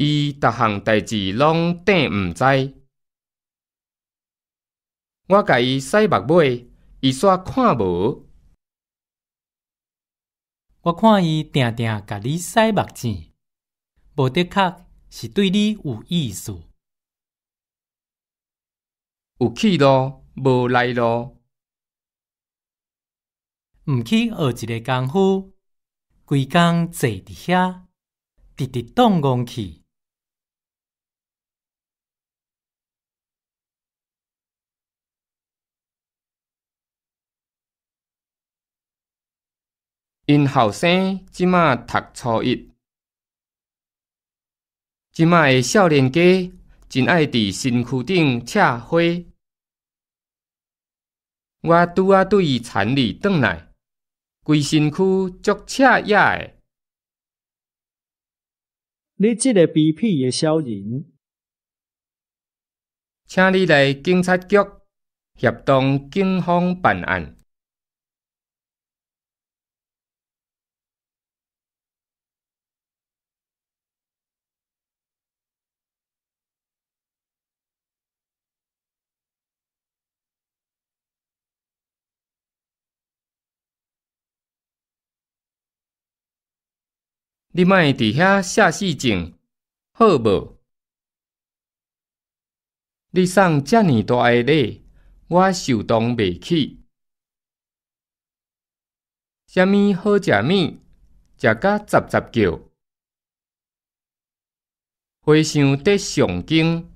伊逐项代志拢顶毋知。我甲伊洗目尾，伊煞看无。我看伊定定甲你洗目睭，无的确是对你有意思。有去路，无来路。毋去学一个功夫，规工坐伫遐，直直动戆去。因后生即马读初一，即马的少年家真爱伫身躯顶插花。我拄啊对伊田里转来，规身躯足赤野的。你这个卑鄙的小人，请你来警察局协同警方办案。你莫伫遐写死证，好无？你送遮尔大个礼，我受当袂起。啥物好食物，食甲杂杂叫。和尚伫上经，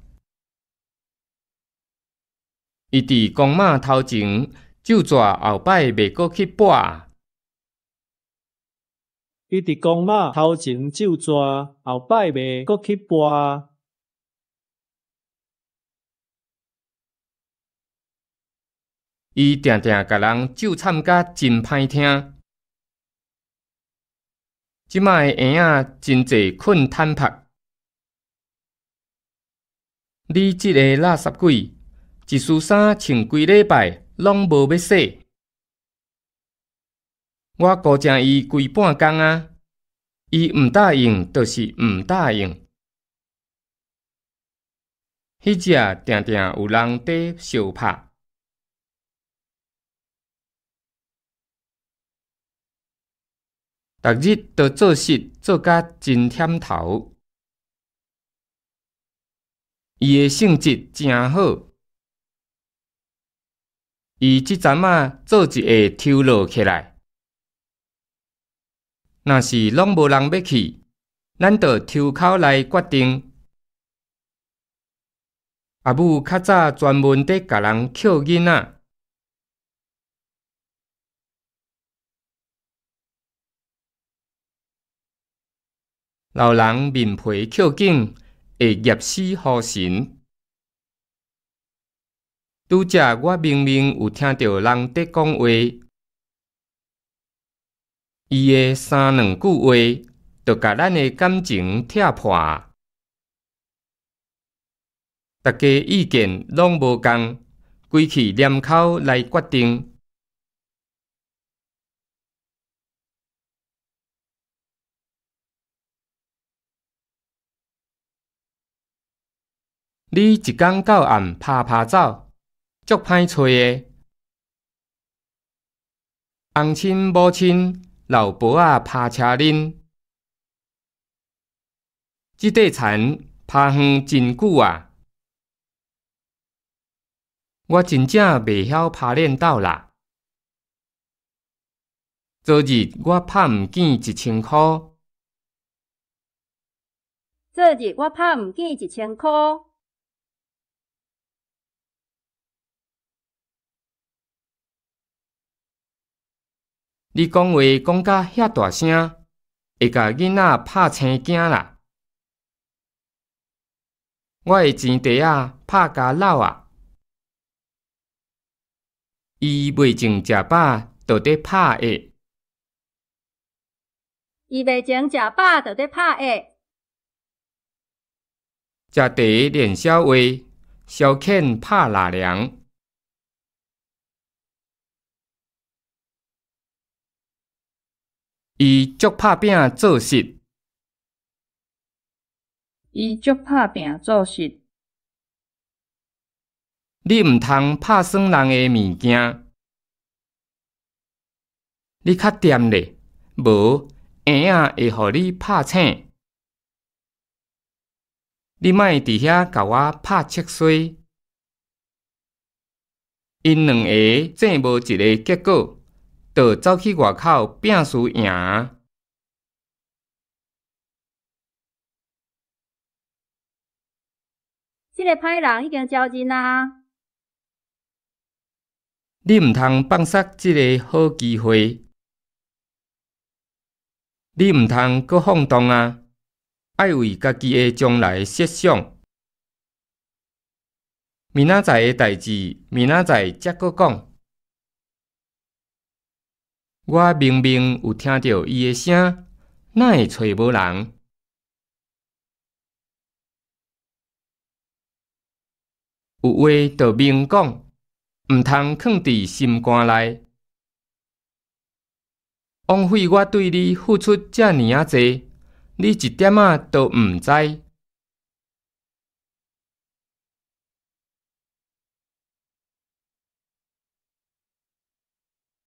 伊伫公马头前就抓后摆袂阁去拔。伊伫公马头前就抓，后摆袂阁去拔。伊定定甲人咒惨甲真歹听。即摆的婴仔真侪困坦拍。你即个垃圾鬼，一束衫穿规礼拜，拢无要洗。我高正伊规半工啊，伊毋答应，就是毋答应。迄只定定有人伫相拍，逐日都做事做甲真忝头。伊的性质真好，伊即阵仔做一下抽落起来。若是拢无人要去，咱就抽口来决定。阿母较早专门伫甲人捡囡仔，老人面皮捡紧，会业死好神。拄则我明明有听到人伫讲话。伊的三两句话，就甲咱的感情拆破。大家意见拢无共，规气念口来决定。你一工到暗拍走，足歹找的。翁亲母亲。老婆仔拍车恁，即块田拍远真久啊！我真正袂晓拍练斗啦。昨日我拍毋见1000箍。昨日我拍毋见1000箍。你讲话讲甲遐大声，会甲囡仔拍青惊啦！我的钱袋仔拍家老啊！伊未前食饱，就伫拍下。伊未前食饱，就伫拍下。食茶练小话，消遣拍纳凉。伊足拍拼做事，伊足拍拼做事。你毋通拍算人诶物件。你较掂咧，无婴仔会互你拍醒。你莫伫遐甲我拍切碎。因两个争无一个结果，就走去外口拼输赢。这个歹人已经招认啊！你毋通放杀这个好机会。你毋通搁放荡啊！爱为家己的将来设想。明仔载的代志，明仔载才搁讲。我明明有听到伊的声，哪会找无人？有话就明讲，毋通囥伫心肝内。枉费我对你付出遮尔啊济，你一点仔都毋知。